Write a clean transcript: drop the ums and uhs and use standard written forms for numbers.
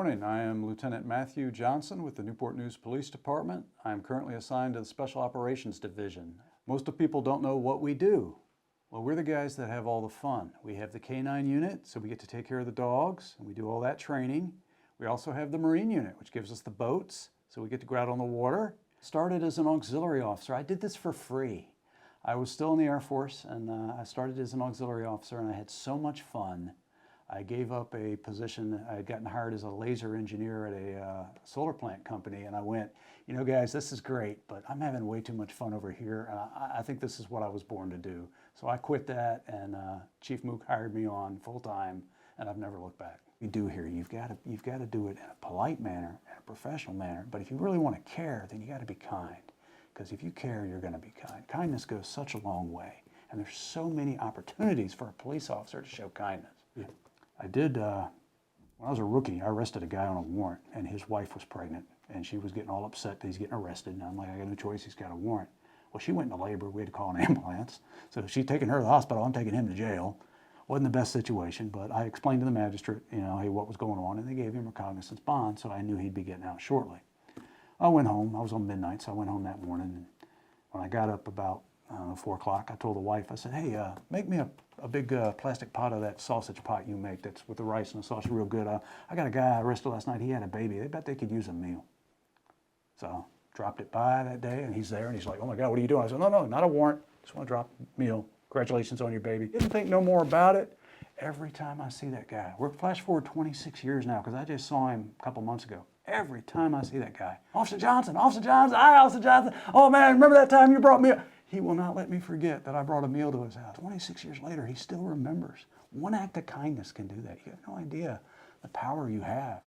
morning. I am Lieutenant Matthew Johnson with the Newport News Police Department. I am currently assigned to the Special Operations Division. Most of people don't know what we do. Well, we're the guys that have all the fun. We have the K-9 unit, so we get to take care of the dogs, and we do all that training. We also have the Marine unit, which gives us the boats, so we get to go out on the water. Started as an auxiliary officer. I did this for free. I was still in the Air Force, and I started as an auxiliary officer, and I had so much fun. I gave up a position. I had gotten hired as a laser engineer at a solar plant company, and I went, you know, guys, this is great, but I'm having way too much fun over here, and I think this is what I was born to do. So I quit that, and Chief Mook hired me on full-time, and I've never looked back. You do here, you've got to do it in a polite manner, in a professional manner, but if you really want to care, then you got to be kind, because if you care, you're going to be kind. Kindness goes such a long way, and there's so many opportunities for a police officer to show kindness. Yeah. I did, when I was a rookie, I arrested a guy on a warrant, and his wife was pregnant, and she was getting all upset that he's getting arrested, and I'm like, I got no choice, he's got a warrant. Well, she went into labor, we had to call an ambulance, so she's taking her to the hospital, I'm taking him to jail. Wasn't the best situation, but I explained to the magistrate, you know, hey, what was going on, and they gave him a recognizance bond, so I knew he'd be getting out shortly. I went home, I was on midnight, so I went home that morning, and when I got up about 4 o'clock, I told the wife, I said, hey, make me a big plastic pot of that sausage pot you make that's with the rice and the sausage real good. I got a guy I arrested last night, he had a baby, they bet they could use a meal. So dropped it by that day, and he's there, and he's like, oh my God, what are you doing? I said, no, not a warrant, just want to drop a meal. Congratulations on your baby. Didn't think no more about it. Every time I see that guy, we're flash forward 26 years now, because I just saw him a couple months ago. Every time I see that guy, Officer Johnson, hi, Officer Johnson. Oh man, remember that time you brought me a... He will not let me forget that I brought a meal to his house. 26 years later, he still remembers. One act of kindness can do that. You have no idea the power you have.